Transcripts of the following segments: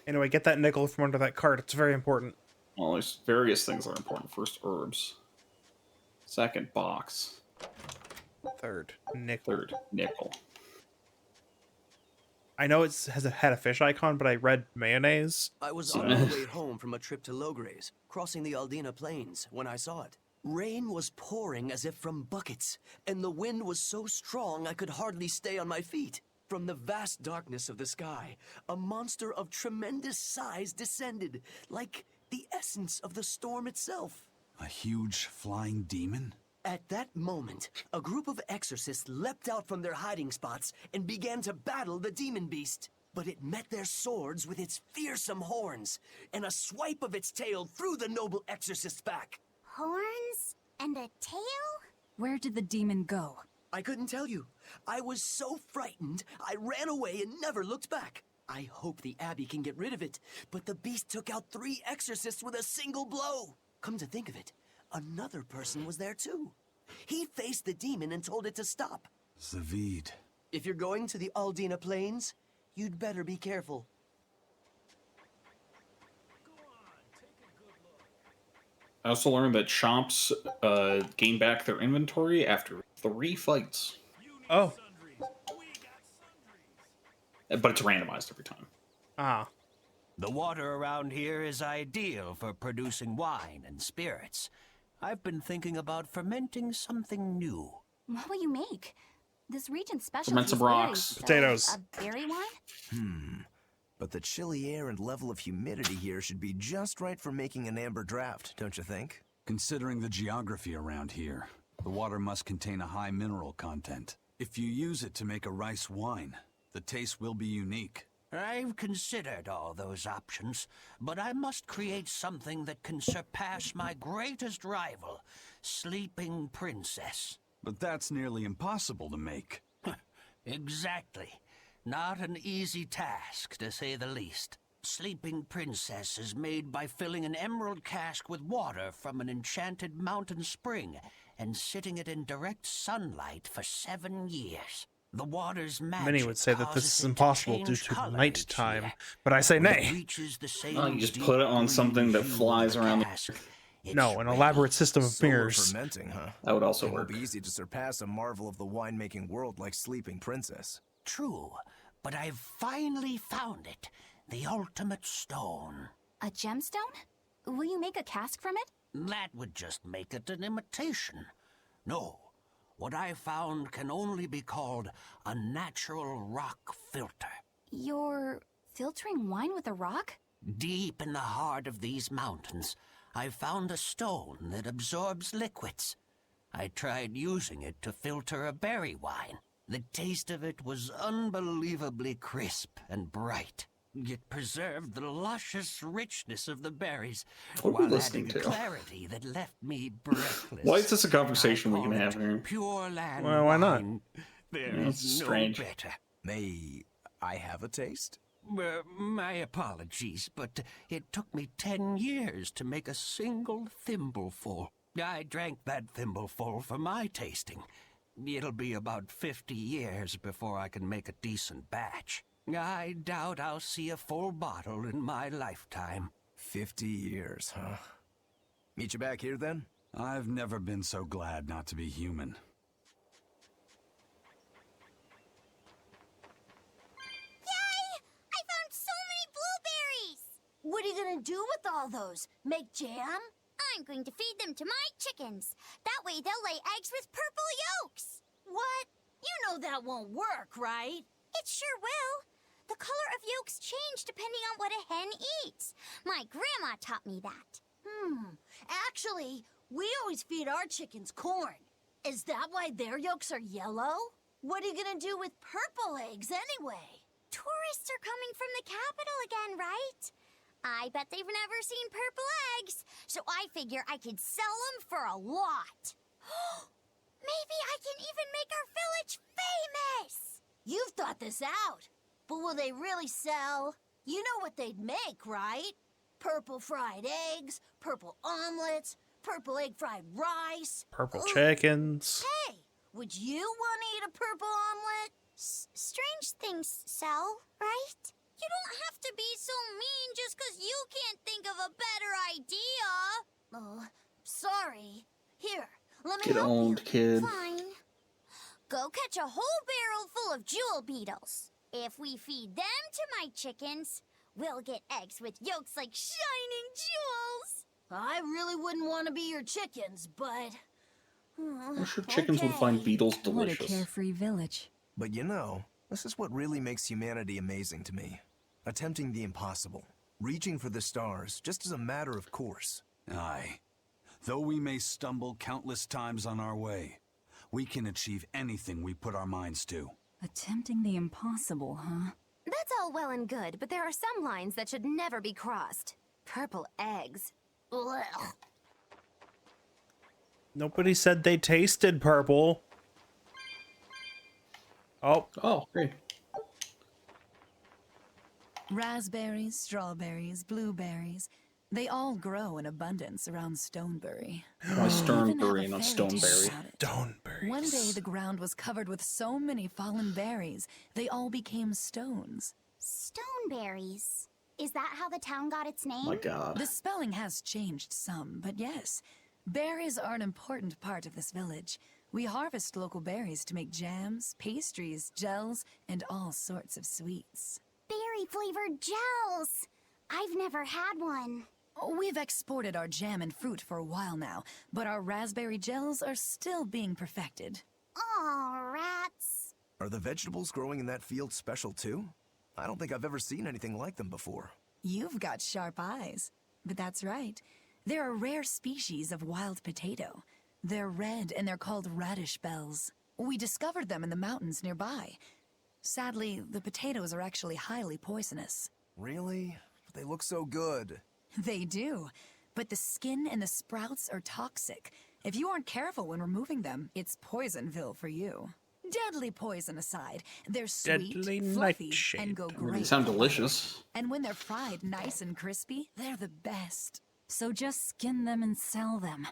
Anyway, get that nickel from under that cart. It's very important. Well, there's various things that are important. First, herbs. Second, box. Third, nickel. Third, nickel. I know it had a fish icon, but I read mayonnaise. I was on my way home from a trip to Logres, crossing the Aldina Plains, when I saw it. Rain was pouring as if from buckets, and the wind was so strong I could hardly stay on my feet. From the vast darkness of the sky, a monster of tremendous size descended, like the essence of the storm itself. A huge flying demon? At that moment, a group of exorcists leapt out from their hiding spots and began to battle the demon beast. But it met their swords with its fearsome horns, and a swipe of its tail threw the noble exorcist's back. Horns? And a tail? Where did the demon go? I couldn't tell you. I was so frightened, I ran away and never looked back. I hope the Abbey can get rid of it, but the beast took out 3 exorcists with a single blow. Come to think of it, another person was there too. He faced the demon and told it to stop. Zavid. If you're going to the Aldina Plains, you'd better be careful. I also learned that chomps gain back their inventory after 3 fights. Oh. But it's randomized every time. Ah. The water around here is ideal for producing wine and spirits. I've been thinking about fermenting something new. What will you make? This region's specialty Ferment some is berries, rocks. so Potatoes. A berry wine? But the chilly air and level of humidity here should be just right for making an amber draft, don't you think? Considering the geography around here, the water must contain a high mineral content. If you use it to make a rice wine, the taste will be unique. I've considered all those options, but I must create something that can surpass my greatest rival, Sleeping Princess. But that's nearly impossible to make. Exactly. Not an easy task, to say the least. Sleeping Princess is made by filling an emerald cask with water from an enchanted mountain spring and sitting it in direct sunlight for 7 years. The water's magic. Many would say that this causes is it impossible change due to color night each time, year. but I say When it nay. reaches the same Well, you just deep put it on green something that hue flies of the around the- cask, it's No, an ready. elaborate system of Solar mirrors. fermenting, huh? That would also It won't work. be easy to surpass a marvel of the winemaking world like Sleeping Princess. True, but I've finally found it. The ultimate stone. A gemstone? Will you make a cask from it? That would just make it an imitation. No, what I found can only be called a natural rock filter. You're filtering wine with a rock? Deep in the heart of these mountains, I found a stone that absorbs liquids. I tried using it to filter a berry wine. The taste of it was unbelievably crisp and bright. It preserved the luscious richness of the berries, What are we while listening adding to? clarity that left me breathless. Why is this a conversation I we can call have it here? Pure land Well, why not? wine. There That's is no strange. better. May I have a taste? My apologies, but it took me 10 years to make a single thimbleful. I drank that thimbleful for my tasting. It'll be about 50 years before I can make a decent batch. I doubt I'll see a full bottle in my lifetime. 50 years, huh? Meet you back here then? I've never been so glad not to be human. Yay! I found so many blueberries! What are you gonna do with all those? Make jam? I'm going to feed them to my chickens. That way they'll lay eggs with purple yolks. What? You know that won't work, right? It sure will. The color of yolks change depending on what a hen eats. My grandma taught me that. Actually, we always feed our chickens corn. Is that why their yolks are yellow? What are you gonna do with purple eggs anyway? Tourists are coming from the capital again, right? I bet they've never seen purple eggs, so I figure I could sell them for a lot. Maybe I can even make our village famous! You've thought this out. But will they really sell? You know what they'd make, right? Purple fried eggs, purple omelets, purple egg fried rice. Purple Ooh. chickens. Hey, would you want to eat a purple omelet? Strange things sell, right? You don't have to be so mean. sorry. Here, let me Get help owned, you. kid. Fine. Go catch a whole barrel full of jewel beetles. If we feed them to my chickens, we'll get eggs with yolks like shining jewels. I really wouldn't want to be your chickens, but... I'm sure chickens would find okay. beetles What a delicious. carefree village. But you know, this is what really makes humanity amazing to me. Attempting the impossible. Reaching for the stars, just as a matter of course. Aye. Though we may stumble countless times on our way, we can achieve anything we put our minds to. Attempting the impossible, huh? That's all well and good, but there are some lines that should never be crossed. Purple eggs. Ugh. Nobody said they tasted purple. Oh, Oh, great. Raspberries, strawberries, blueberries. They all grow in abundance around Stonebury. Why Sternberry, not Even have a fairy tale Stoneberry? about it. stoneberries. One day the ground was covered with so many fallen berries, they all became stones. Stoneberries. Is that how the town got its name? My God. The spelling has changed some, but yes, berries are an important part of this village. We harvest local berries to make jams, pastries, gels, and all sorts of sweets. Berry-flavored gels. I've never had one. We've exported our jam and fruit for a while now, but our raspberry gels are still being perfected. Aw, rats. Are the vegetables growing in that field special too? I don't think I've ever seen anything like them before. You've got sharp eyes. But that's right. They're a rare species of wild potato. They're red and they're called radish bells. We discovered them in the mountains nearby. Sadly, the potatoes are actually highly poisonous. Really? They look so good. They do, but the skin and the sprouts are toxic. If you aren't careful when removing them, it's Poisonville for you. Deadly poison aside, they're sweet, Deadly fluffy, nightshade. and go I mean, great. they sound with delicious. butter. And when they're fried nice and crispy, they're the best. So just skin them and sell them.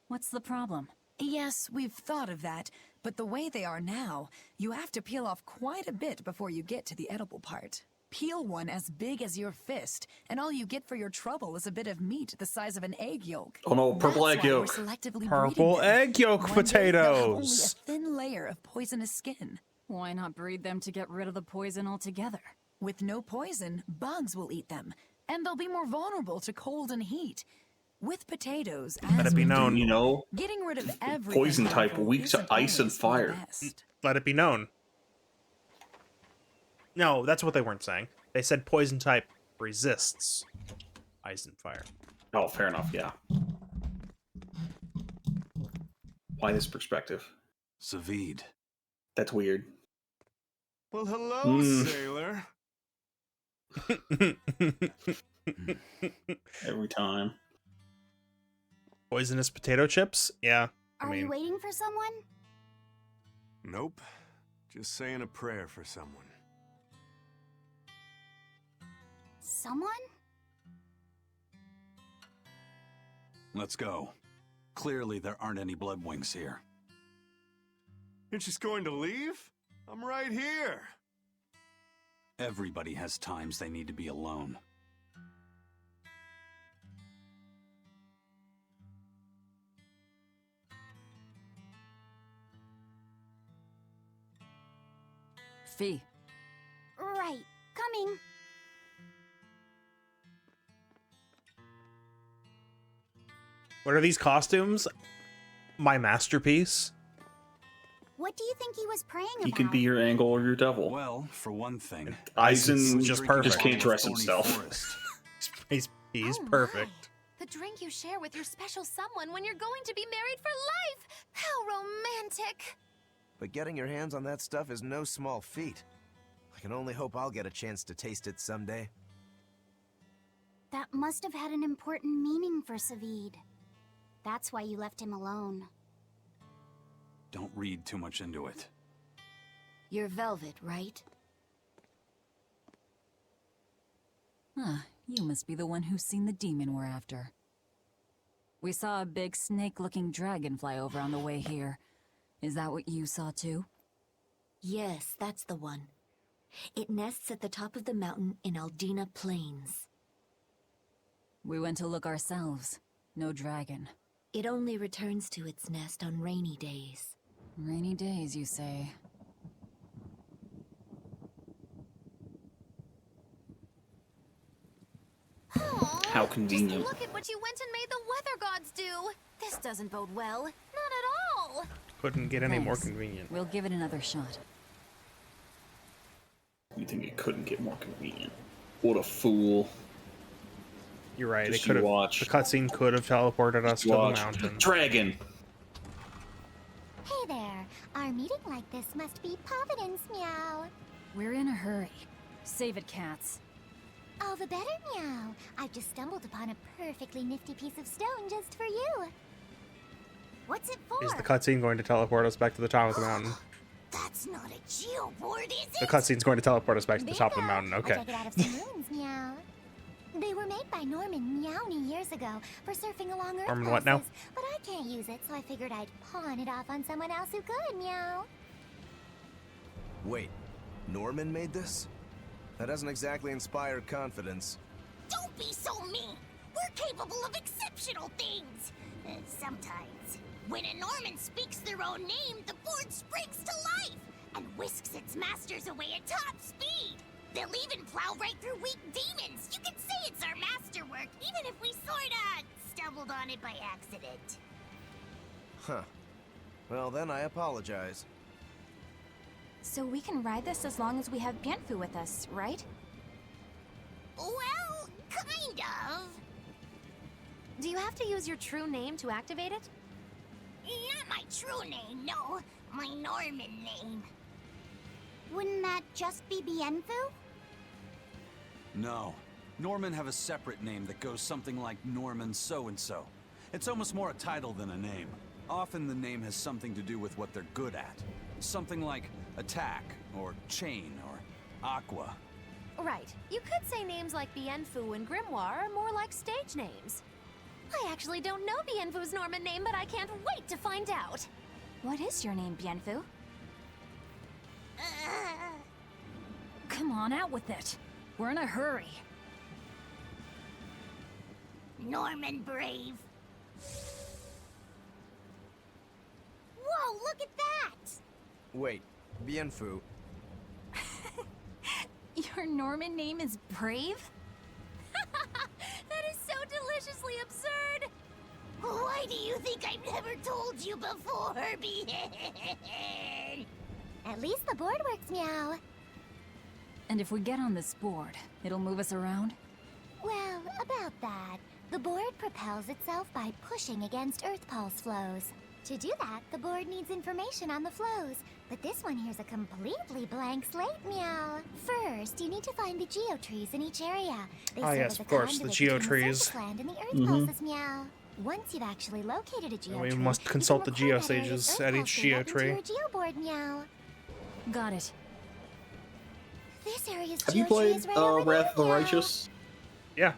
What's the problem? Yes, we've thought of that, but the way they are now, you have to peel off quite a bit before you get to the edible part. Peel one as big as your fist, and all you get for your trouble is a bit of meat the size of an egg yolk. Oh no, purple That's egg why we're yolk. selectively Purple breeding them. egg yolk One day, they'll have only a potatoes. thin layer of poisonous skin. Why not breed them to get rid of the poison altogether? With no poison, bugs will eat them, and they'll be more vulnerable to cold and heat. With potatoes, Let as it be with known. You know, getting rid of everything poison type harmful weak to isn't ice and always for the fire. best. Let it be known. No, that's what they weren't saying. They said poison type resists ice and fire. Oh, fair enough, yeah. Why this perspective? Savid. That's weird. Well, hello, Mm. sailor. Every time. Poisonous potato chips? Yeah. Are you waiting for someone? Nope. Just saying a prayer for someone. Someone? Let's go. Clearly there aren't any bloodwings here. You're just going to leave? I'm right here. Everybody has times they need to be alone. Fee. Right. Coming. What are these costumes? My masterpiece? What do you think he was praying He about? could be your angel or your devil. Well, for one thing, Eisen just just perfect. can't dress Thorny himself. forest. He's Oh my. perfect. The drink you share with your special someone when you're going to be married for life. How romantic. But getting your hands on that stuff is no small feat. I can only hope I'll get a chance to taste it someday. That must have had an important meaning for Savid. That's why you left him alone. Don't read too much into it. You're Velvet, right? Huh, you must be the one who's seen the demon we're after. We saw a big snake-looking dragon fly over on the way here. Is that what you saw too? Yes, that's the one. It nests at the top of the mountain in Aldina Plains. We went to look ourselves. No dragon. It only returns to its nest on rainy days. Rainy days, you say? How convenient. Just look at what you went and made the weather gods do. This doesn't bode well. Not at all. Couldn't get any more Thanks. convenient. We'll give it another shot. You think it couldn't get more convenient? What a fool. You're right. Just It could you have. watch. The cutscene could have teleported us to the Watch. mountain. Dragon! Hey there. Our meeting like this must be Providence, meow. We're in a hurry. Save it, cats. All the better, meow. I've just stumbled upon a perfectly nifty piece of stone just for you. What's it for? Is the cutscene going to teleport us back to the top of the mountain? That's not a geoboard, is it? The cutscene's going to teleport us back to the top of the Bingo! mountain. I Okay. dug it out of some ruins, meow. They were made by Norman Meowny years ago for surfing along Earth Norman what now? passes, but I can't use it, so I figured I'd pawn it off on someone else who could, meow. Wait, Norman made this? That doesn't exactly inspire confidence. Don't be so mean. We're capable of exceptional things. Sometimes. When a Norman speaks their own name, the board springs to life and whisks its masters away at top speed. They'll even plow right through weak demons. You can say it's our masterwork, even if we sorta stumbled on it by accident. Huh. Well, then I apologize. So we can ride this as long as we have Bienfu with us, right? Well, kind of. Do you have to use your true name to activate it? Not my true name, no. My Norman name. Wouldn't that just be Bienfu? No. Norman have a separate name that goes something like Norman so-and-so. It's almost more a title than a name. Often the name has something to do with what they're good at. Something like Attack, or Chain, or Aqua. Right. You could say names like Bienfu and Grimoire are more like stage names. I actually don't know Bienfu's Norman name, but I can't wait to find out. What is your name, Bienfu? Come on, out with it. We're in a hurry. Norman Brave. Whoa, look at that! Wait, Bienfu. Your Norman name is Brave? That is so deliciously absurd! Why do you think I've never told you before, Bien? At least the board works, meow. And if we get on this board, it'll move us around? Well, about that. The board propels itself by pushing against Earth pulse flows. To do that, the board needs information on the flows. But this one here's a completely blank slate, meow. First, you need to find the geotrees in each area. They serve yes, as a of course, the conduit between geotrees. surface land and the Earth pulses, meow. Once you've actually located a And geotree, we must consult the you can record that area's Geosages Earth at pulse each data into geotree. your geoboard, meow. Got it. This area's Have you geotree played is right over Wrath of the there, meow. Righteous? Yeah.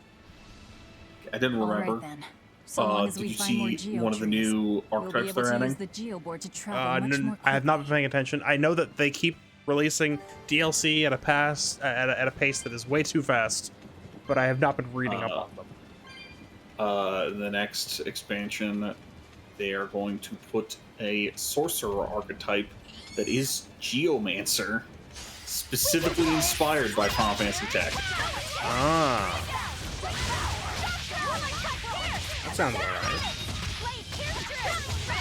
I didn't All remember. right, then. So long as Did we you find more see one of the geotrees, new we'll be archetypes able they're to adding? use the geoboard to travel much more I have not been paying attention. I know that they keep releasing DLC at a pace that is way too fast, but I have not been reading up on them. The next expansion, they are going to put a sorcerer archetype that is Geomancer, specifically inspired by Final Fantasy Tech. Ah. That sounds alright.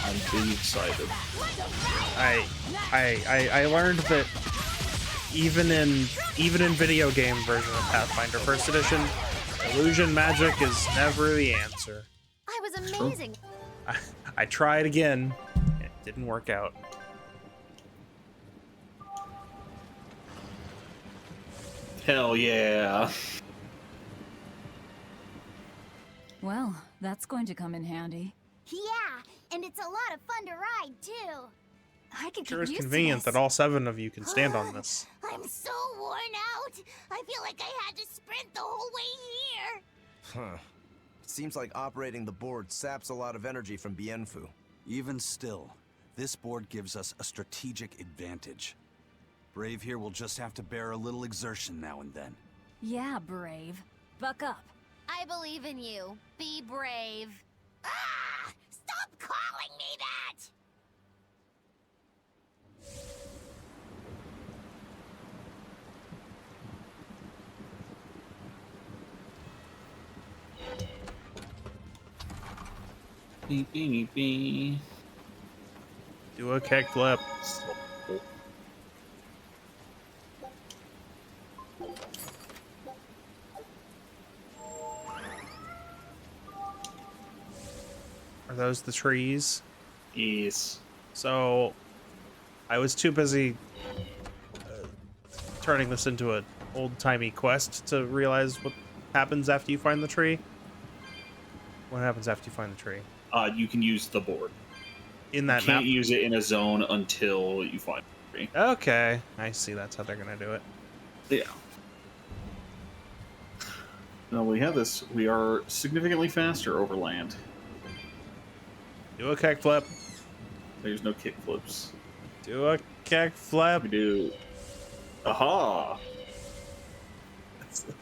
I'm pretty excited. I learned that even in video game version of Pathfinder First Edition, illusion magic is never the answer. I was amazing. I tried again. It didn't work out. Hell yeah. Well, that's going to come in handy. Yeah, and it's a lot of fun to ride, too. I could Sure get is used convenient to that all 7 of you can stand on this. I'm so worn out. I feel like I had to sprint the whole way here. Huh. Seems like operating the board saps a lot of energy from Bienfu. Even still, this board gives us a strategic advantage. Brave here will just have to bear a little exertion now and then. Yeah, Brave. Buck up. I believe in you. Be brave. Ah! Stop Beep, beep, beep. Do a kickflip. Are those the trees? Yes. So, I was too busy turning this into an old-timey quest to realize what happens after you find the tree. What happens after you find the tree? You can use the board. In that you can't map? use it in a zone until you find the tree. Okay, I see. That's how they're gonna do it. Yeah. Now we have this. We are significantly faster over land. Do a kickflip. There's no kick flips. Do a kickflip. We do. Aha! It's the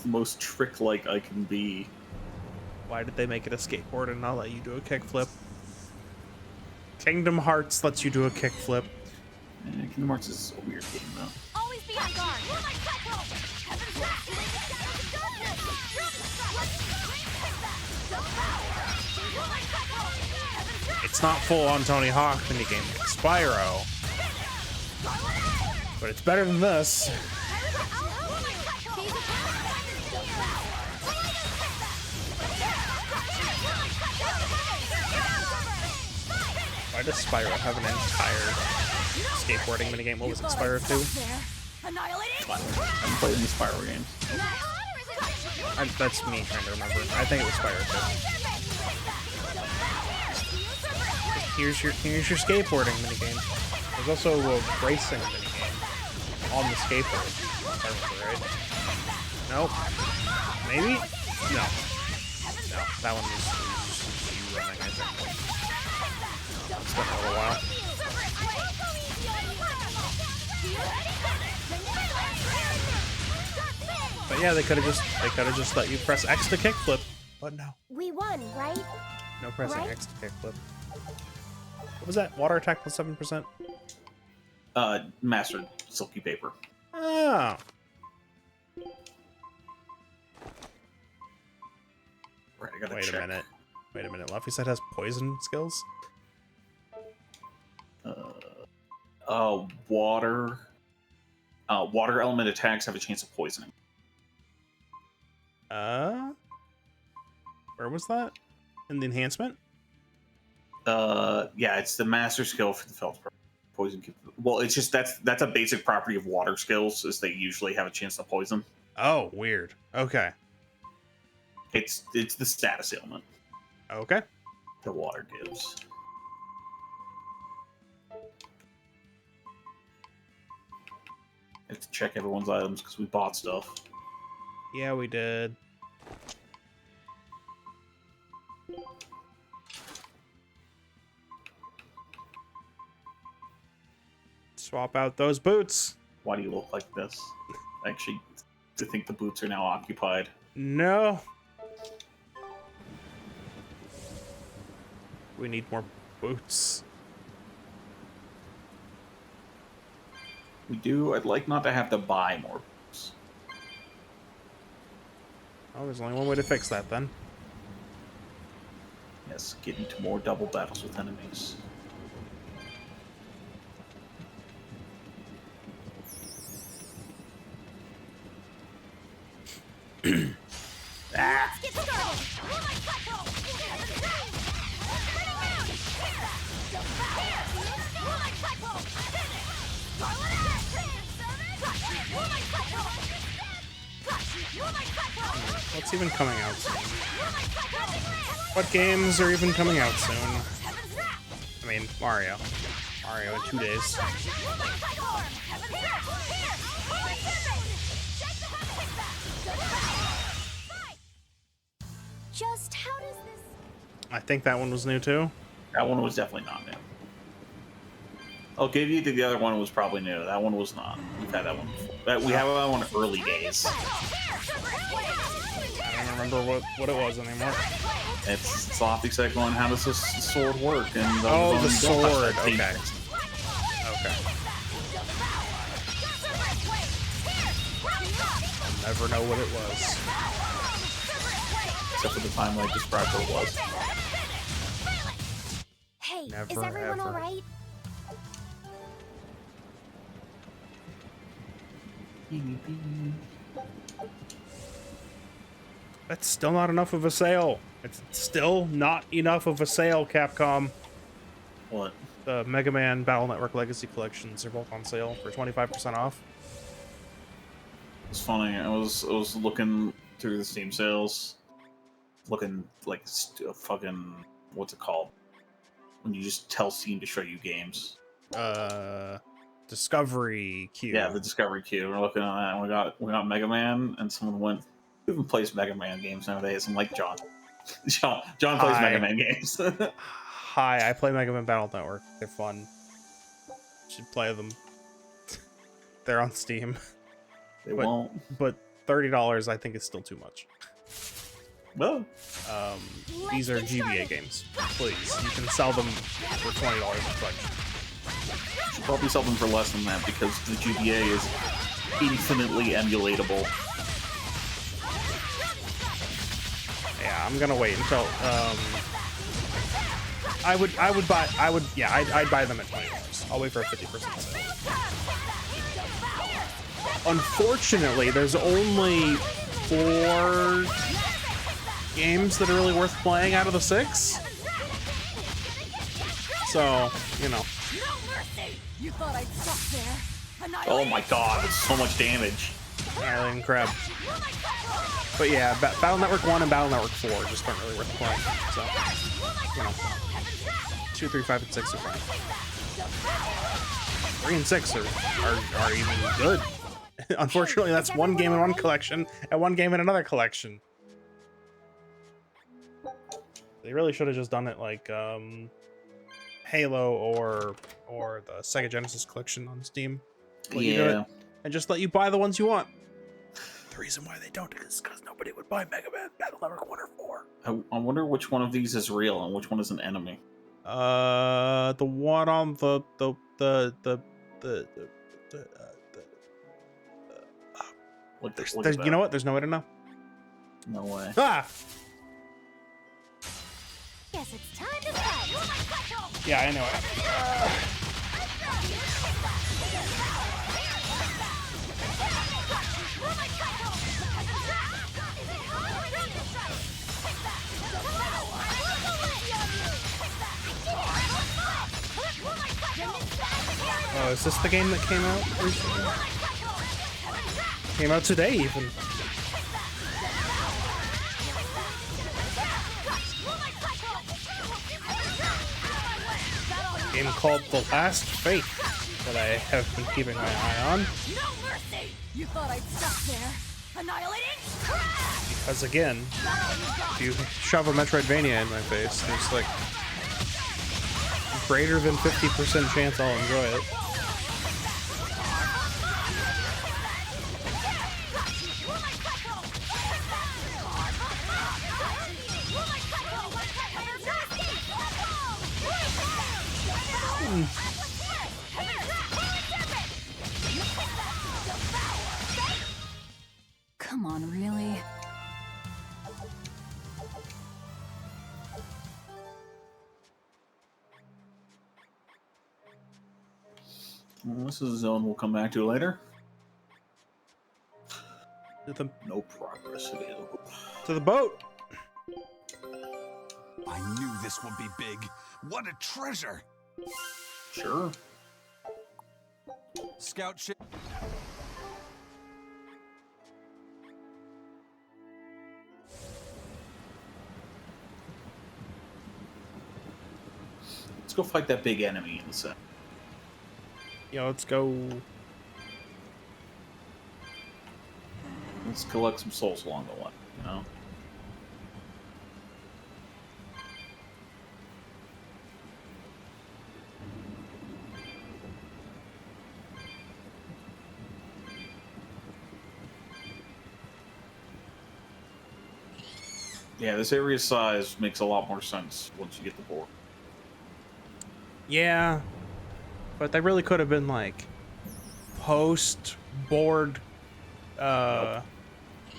most trick-like I can be. Why did they make it a skateboard and not let you do a kickflip? Kingdom Hearts lets you do a kickflip. Kingdom Hearts is a weird game, though. Always be on guard. It's not full-on Tony Hawk minigame like Spyro, but it's better than this. Why does Spyro have an entire skateboarding minigame? What was it, Spyro 2? I haven't played any Spyro games. That's me trying to remember. I think it was Spyro 2. Here's your skateboarding minigame. There's also a racing minigame on the skateboard. If I remember right. Nope. Maybe? No. No, that one was you running, I think. It's been a little while. But yeah, they could have just let you press X to kickflip. But no. We won, right? No pressing Right? X to kickflip. What was that? Water attack plus 7%? Mastered silky paper. Oh. Right, I gotta Wait check. a minute. Wait a minute. Luffy said has poison skills? Water. Water element attacks have a chance of poisoning. Where was that? In the enhancement? Yeah, it's the master skill for the felt poison. Well, it's just that's a basic property of water skills, is they usually have a chance to poison. Oh, weird. Okay. It's the status ailment Okay. that water gives. I have to check everyone's items because we bought stuff. Yeah, we did. Swap out those boots. Why do you look like this? Actually, I think the boots are now occupied. No. We need more boots. We do. I'd like not to have to buy more boots. Oh, there's only one way to fix that then. Yes, get into more double battles with enemies. Let's get started. What's even coming out soon? What games are even coming out soon? I mean, Mario. Mario in 2 days. Just how does this... I think that one was new too. That one was definitely not new. I'll give you the other one was probably new. That one was not. We've had that one before. We have that one early days. I don't remember what it was anymore. It's Sloppy Cycle and how does this sword work? And Oh, the don't touch sword. that Okay. tape. Okay. I'll never know what it was. except for the time I described what it was. Hey, is Never, everyone ever. all right? That's still not enough of a sale. It's still not enough of a sale, Capcom. What? The Mega Man Battle Network Legacy Collections are both on sale for 25% off. It's funny. I was looking through the Steam sales, looking like fucking what's it called when you just tell Steam to show you games. Discovery queue. Yeah, the Discovery queue. We're looking at that, and we got Mega Man, and someone went, "Who even plays Mega Man games nowadays?" I'm like, John. John plays Mega Man games. Hi, I play Mega Man Battle Network. They're fun. Should play them. They're on Steam. They won't. But $30 I think is still too much. Well, these are GBA games. Please, you can sell them for $20 a collection. You should probably sell them for less than that because the GBA is infinitely emulatable. Yeah, I'm gonna wait until I'd buy them at $20. I'll wait for a 50% sale. Unfortunately, there's only 4 games that are really worth playing out of the 6. So, you know. You thought I'd stop there. Oh my god, it's so much damage. Alien Crab. But yeah, Battle Network 1 and Battle Network 4 just aren't really worth playing. So, you know. 2, 3, 5, and 6 are fine. 3 and 6 are even good. Unfortunately, that's one game in one collection and one game in another collection. They really should have just done it like Halo or the Sega Genesis collection on Steam. Let you do it, and just let you buy the ones you want. The reason why they don't is because nobody would buy Mega Man Battle Network 1 or 4. I wonder which one of these is real and which one is an enemy. The one on the you know what? There's no way to know. No way. Ah! Guess it's time to fight. Yeah, I know it. Oh, is this the game that came out recently? Came out today, even. Game called The Last Faith that I have been keeping my eye on. You thought I'd stop there. Annihilating? Because again, if you shove a Metroidvania in my face, there's like greater than 50% chance I'll enjoy it. Come on, really? Well, this is a zone we'll come back to later. No progress. To the boat. I knew this would be big. What a treasure! Sure. Scout ship. Let's go fight that big enemy in the set. Yeah, let's go. Let's collect some souls along the way, you know? Yeah, this area size makes a lot more sense once you get the board. Yeah, but they really could have been like post board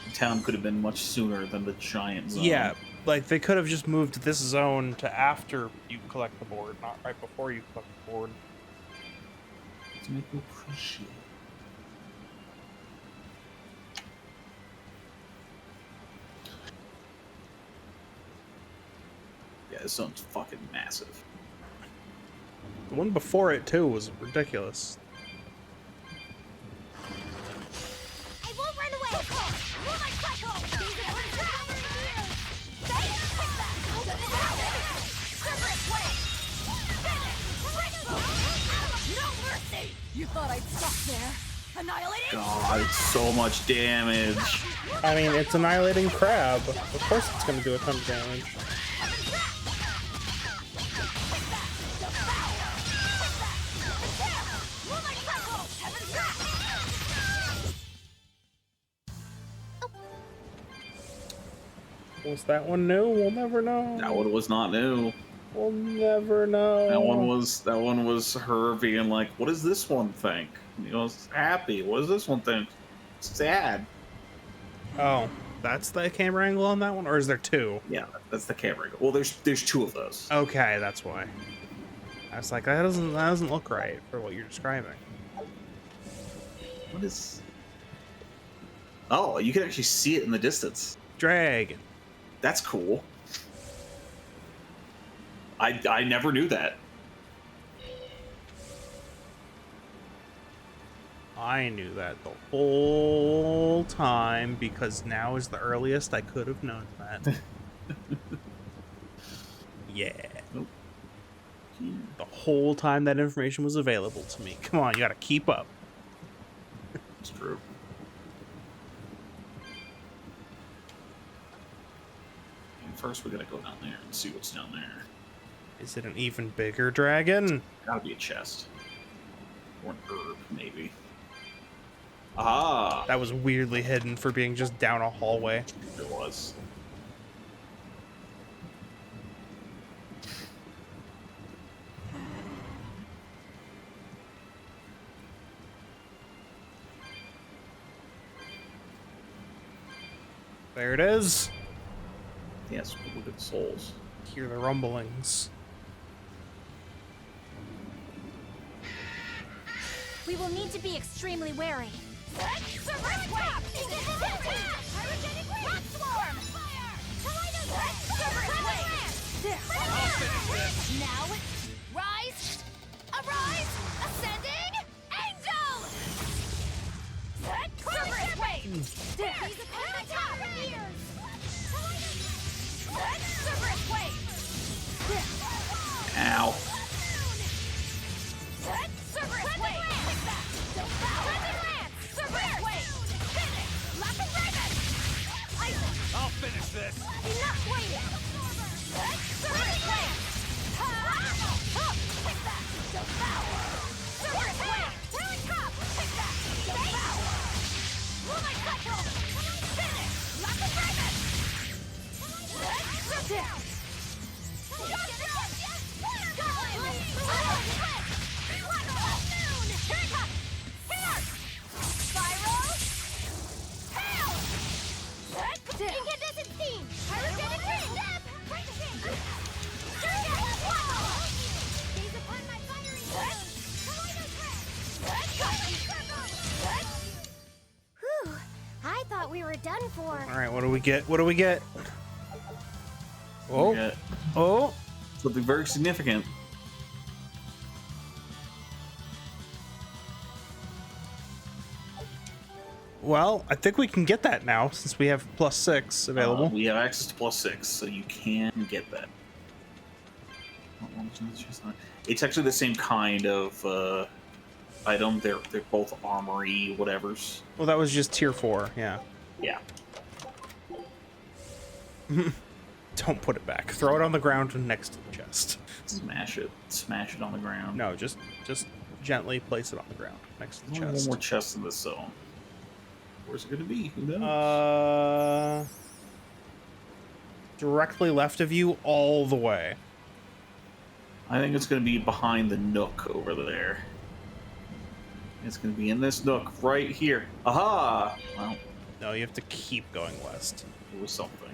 The town could have been much sooner than the giant zone. Yeah, like they could have just moved this zone to after you collect the board, not right before you collect the board. To make you appreciate. Yeah, this zone's fucking massive. The one before it too was ridiculous. I won't run away! Roll my cycle! No mercy! You thought I'd stop there? Annihilating? God, it's so much damage. I mean, it's annihilating crab. Of course it's gonna do a ton of damage. Was that one new? We'll never know. That one was not new. We'll never know. That one was her being like, "What does this one think?" You know, happy. What does this one think? Sad. Oh, that's the camera angle on that one, or is there two? Yeah, that's the camera angle. Well, there's two of those. Okay, that's why. I was like, that doesn't look right for what you're describing. What is? Oh, you can actually see it in the distance. Dragon. That's cool. I never knew that. I knew that the whole time because now is the earliest I could have known that. Yeah. Nope. The whole time that information was available to me. Come on, you gotta keep up. It's true. And first, we gotta go down there and see what's down there. Is it an even bigger dragon? Gotta be a chest. Or an herb, maybe. Ah! That was weirdly hidden for being just down a hallway. It was. There it is. Yes, look at the souls. Hear the rumblings. We will need to be extremely wary. Now rise, arise, ascending, angel! Cerberus wave! He's upon the top! Cerberus wave! Ow. Cerberus wave! Cerberus wave! Finish! Lock and raven! I'll finish this. Enough waiting! Cerberus wave! Take that! Devour! Cerberus wave! Talon cup! Take that! Devour! Rule my cycle! Finish! Lock and raven! Down! Incandescent steam! Pyrogenic ring! Gaze upon my fiery Whew! I thought we were done for. All right, what do we get? What do we get? Oh, Get oh! something very significant. Well, I think we can get that now since we have +6 available. We have access to +6, so you can get that. It's actually the same kind of item. They're both armory whatevers. Well, that was just tier 4. Yeah. Yeah. Don't put it back. Throw it on the ground next to the chest. Smash it. Smash it on the ground. No, just gently place it on the ground next to the One chest. more chest in this zone. Where's it gonna be? Who knows? Directly left of you, all the way. I think it's gonna be behind the nook over there. It's gonna be in this nook right here. Aha! Well, No, you have to keep going west. It was something.